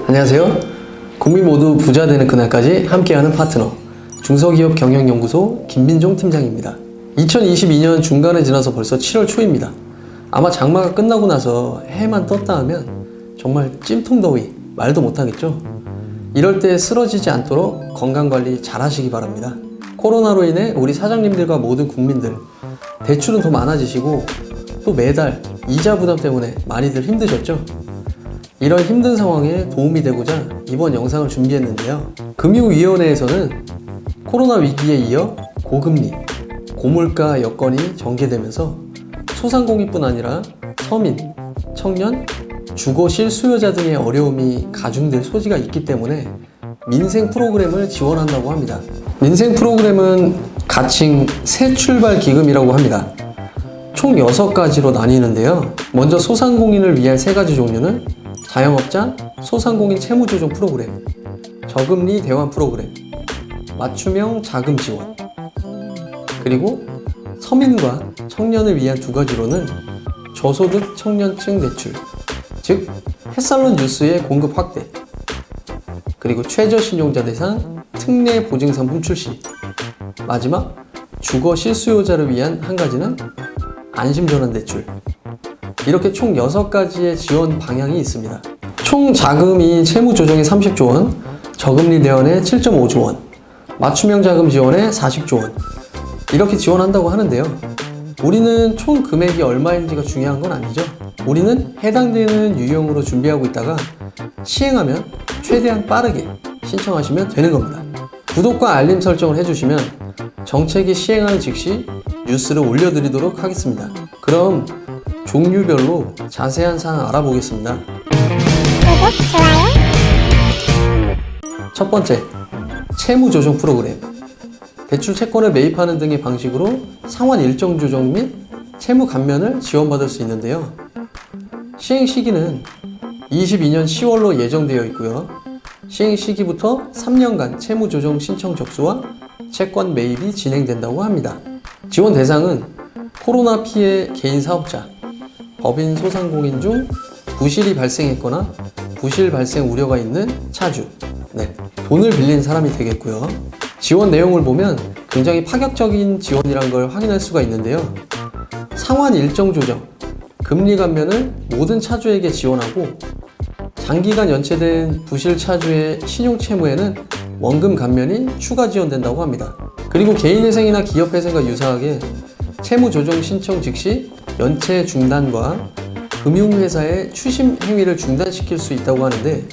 안녕하세요. 국민 모두 부자 되는 그날까지 함께하는 파트너 중소기업 경영연구소 김민종 팀장입니다. 2022년 중간에 지나서 벌써 7월 초입니다. 아마 장마가 끝나고 나서 해만 떴다 하면 정말 찜통더위 말도 못하겠죠. 이럴 때 쓰러지지 않도록 건강관리 잘 하시기 바랍니다. 코로나로 인해 우리 사장님들과 모든 국민들 대출은 더 많아지시고 또 매달 이자 부담 때문에 많이들 힘드셨죠? 이런 힘든 상황에 도움이 되고자 이번 영상을 준비했는데요. 금융위원회에서는 코로나 위기에 이어 고금리, 고물가 여건이 전개되면서 소상공인뿐 아니라 서민, 청년, 주거 실수요자 등의 어려움이 가중될 소지가 있기 때문에 민생 프로그램을 지원한다고 합니다. 민생 프로그램은 가칭 새출발 기금이라고 합니다. 총 6가지로 나뉘는데요. 먼저 소상공인을 위한 3가지 종류는 자영업자, 소상공인 채무조정 프로그램, 저금리 대환 프로그램, 맞춤형 자금 지원, 그리고 서민과 청년을 위한 2가지로는 저소득 청년층 대출, 즉 햇살론 뉴스의 공급 확대, 그리고 최저신용자 대상 특례 보증상품 출시, 마지막 주거 실수요자를 위한 1가지는 안심전환대출. 이렇게 총 6가지의 지원 방향이 있습니다. 총 자금이 채무조정에 30조 원, 저금리 대환에 7.5조 원, 맞춤형 자금 지원에 40조 원 이렇게 지원한다고 하는데요. 우리는 총 금액이 얼마인지가 중요한 건 아니죠. 우리는 해당되는 유형으로 준비하고 있다가 시행하면 최대한 빠르게 신청하시면 되는 겁니다. 구독과 알림 설정을 해주시면 정책이 시행하는 즉시 뉴스를 올려드리도록 하겠습니다. 그럼 종류별로 자세한 사항 알아보겠습니다. 구독, 좋아요. 첫 번째, 채무조정 프로그램. 대출 채권을 매입하는 등의 방식으로 상환 일정 조정 및 채무 감면을 지원받을 수 있는데요. 시행 시기는 22년 10월로 예정되어 있고요. 시행 시기부터 3년간 채무조정 신청 접수와 채권 매입이 진행된다고 합니다. 지원 대상은 코로나 피해 개인 사업자, 법인 소상공인 중 부실이 발생했거나 부실 발생 우려가 있는 차주, 돈을 빌린 사람이 되겠고요. 지원 내용을 보면 굉장히 파격적인 지원이라는 걸 확인할 수가 있는데요. 상환 일정 조정, 금리 감면을 모든 차주에게 지원하고 장기간 연체된 부실 차주의 신용채무에는 원금 감면이 추가 지원된다고 합니다. 그리고 개인회생이나 기업회생과 유사하게 채무조정 신청 즉시 연체 중단과 금융회사의 추심 행위를 중단시킬 수 있다고 하는데,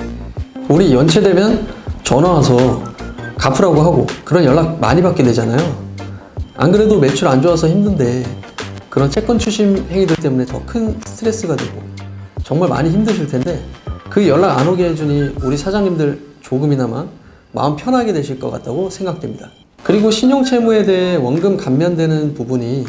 우리 연체되면 전화 와서 갚으라고 하고 그런 연락 많이 받게 되잖아요. 안 그래도 매출 안 좋아서 힘든데 그런 채권 추심 행위들 때문에 더 큰 스트레스가 되고 정말 많이 힘드실 텐데, 그 연락 안 오게 해주니 우리 사장님들 조금이나마 마음 편하게 되실 것 같다고 생각됩니다. 그리고 신용채무에 대해 원금 감면되는 부분이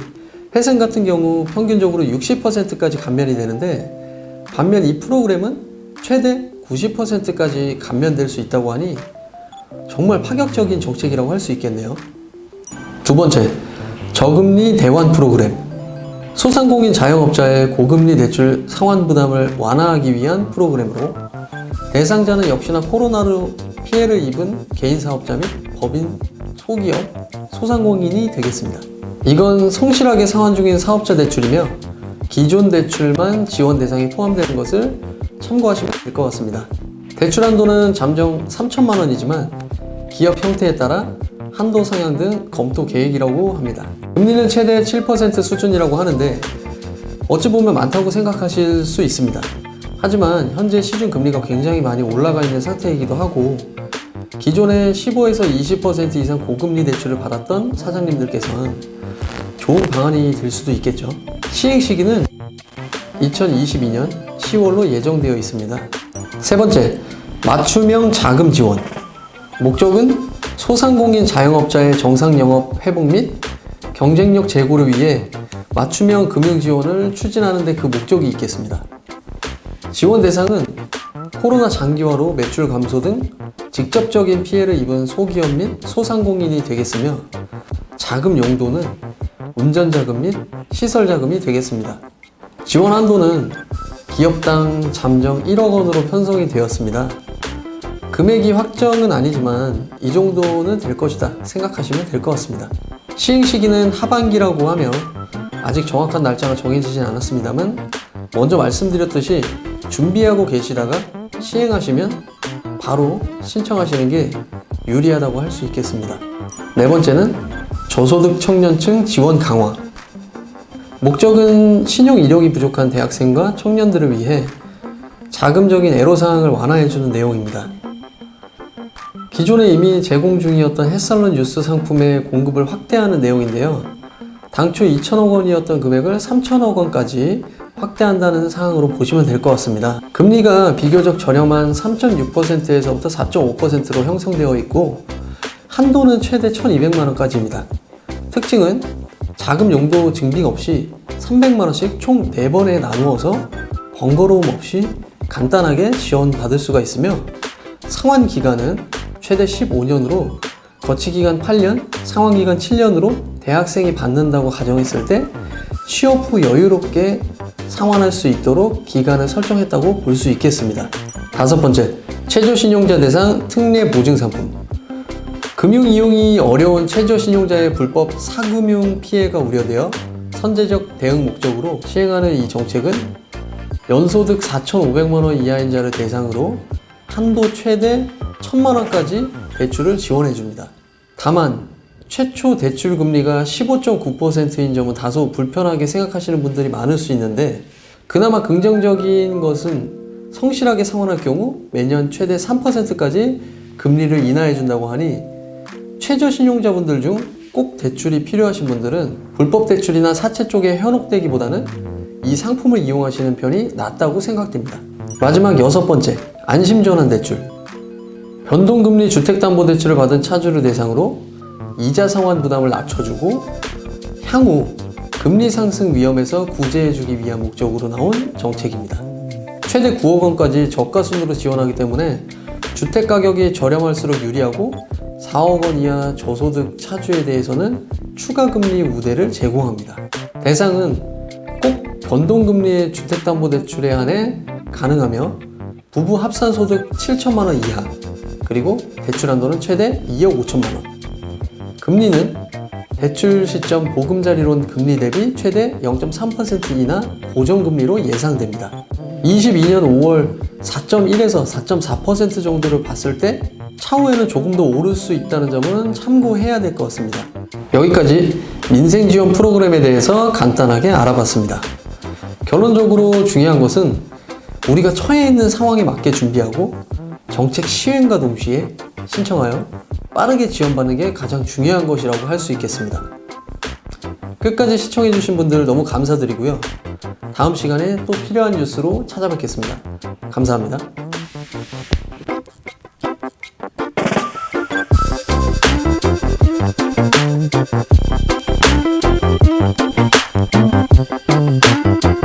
회생 같은 경우 평균적으로 60%까지 감면이 되는데, 반면 이 프로그램은 최대 90%까지 감면될 수 있다고 하니 정말 파격적인 정책이라고 할 수 있겠네요. 두 번째, 저금리 대환 프로그램. 소상공인 자영업자의 고금리 대출 상환 부담을 완화하기 위한 프로그램으로, 대상자는 역시나 코로나로 피해를 입은 개인 사업자 및 법인, 소기업, 소상공인이 되겠습니다. 이건 성실하게 상환 중인 사업자 대출이며 기존 대출만 지원 대상에 포함되는 것을 참고하시면 될 것 같습니다. 대출 한도는 잠정 3천만 원이지만 기업 형태에 따라 한도 상향 등 검토 계획이라고 합니다. 금리는 최대 7% 수준이라고 하는데 어찌 보면 많다고 생각하실 수 있습니다. 하지만 현재 시중 금리가 굉장히 많이 올라가 있는 상태이기도 하고, 기존에 15에서 20% 이상 고금리 대출을 받았던 사장님들께서는 좋은 방안이 될 수도 있겠죠. 시행 시기는 2022년 10월로 예정되어 있습니다. 세 번째, 맞춤형 자금 지원. 목적은 소상공인 자영업자의 정상 영업 회복 및 경쟁력 제고를 위해 맞춤형 금융 지원을 추진하는 데 그 목적이 있겠습니다. 지원 대상은 코로나 장기화로 매출 감소 등 직접적인 피해를 입은 소기업 및 소상공인이 되겠으며, 자금 용도는 운전자금 및 시설자금이 되겠습니다. 지원 한도는 기업당 잠정 1억 원으로 편성이 되었습니다. 금액이 확정은 아니지만 이 정도는 될 것이다 생각하시면 될 것 같습니다. 시행 시기는 하반기라고 하며 아직 정확한 날짜가 정해지진 않았습니다만 먼저 말씀드렸듯이 준비하고 계시다가 시행하시면 바로 신청하시는 게 유리하다고 할 수 있겠습니다. 네 번째는 저소득 청년층 지원 강화. 목적은 신용 이력이 부족한 대학생과 청년들을 위해 자금적인 애로사항을 완화해주는 내용입니다. 기존에 이미 제공 중이었던 햇살론 뉴스 상품의 공급을 확대하는 내용인데요. 당초 2천억 원이었던 금액을 3천억 원까지 확대한다는 사항으로 보시면 될 것 같습니다. 금리가 비교적 저렴한 3.6%에서부터 4.5%로 형성되어 있고 한도는 최대 1,200만 원까지입니다. 특징은 자금 용도 증빙 없이 300만 원씩 총 4번에 나누어서 번거로움 없이 간단하게 지원받을 수가 있으며 상환 기간은 최대 15년으로 거치기간 8년, 상환기간 7년으로 대학생이 받는다고 가정했을 때 취업 후 여유롭게 상환할 수 있도록 기간을 설정했다고 볼 수 있겠습니다. 다섯 번째, 최저신용자 대상 특례 보증 상품. 금융 이용이 어려운 최저신용자의 불법 사금융 피해가 우려되어 선제적 대응 목적으로 시행하는 이 정책은 연소득 4,500만 원 이하인 자를 대상으로 한도 최대 1,000만 원까지 대출을 지원해 줍니다. 다만 최초 대출 금리가 15.9%인 점은 다소 불편하게 생각하시는 분들이 많을 수 있는데 그나마 긍정적인 것은 성실하게 상환할 경우 매년 최대 3%까지 금리를 인하해 준다고 하니 최저신용자분들 중 꼭 대출이 필요하신 분들은 불법 대출이나 사채 쪽에 현혹되기보다는 이 상품을 이용하시는 편이 낫다고 생각됩니다. 마지막 여섯 번째, 안심전환 대출. 변동금리 주택담보대출을 받은 차주를 대상으로 이자 상환 부담을 낮춰주고 향후 금리 상승 위험에서 구제해주기 위한 목적으로 나온 정책입니다. 최대 9억 원까지 저가순으로 지원하기 때문에 주택 가격이 저렴할수록 유리하고 4억 원 이하 저소득 차주에 대해서는 추가 금리 우대를 제공합니다. 대상은 꼭 변동금리의 주택담보대출에 한해 가능하며 부부 합산 소득 7천만 원 이하, 그리고 대출 한도는 최대 2억 5천만 원. 금리는 대출 시점 보금자리론 금리 대비 최대 0.3% 인하 고정금리로 예상됩니다. 22년 5월 4.1에서 4.4% 정도를 봤을 때 차후에는 조금 더 오를 수 있다는 점은 참고해야 될 것 같습니다. 여기까지 민생지원 프로그램에 대해서 간단하게 알아봤습니다. 결론적으로 중요한 것은 우리가 처해 있는 상황에 맞게 준비하고 정책 시행과 동시에 신청하여 빠르게 지원받는 게 가장 중요한 것이라고 할 수 있겠습니다. 끝까지 시청해주신 분들 너무 감사드리고요. 다음 시간에 또 필요한 뉴스로 찾아뵙겠습니다. 감사합니다.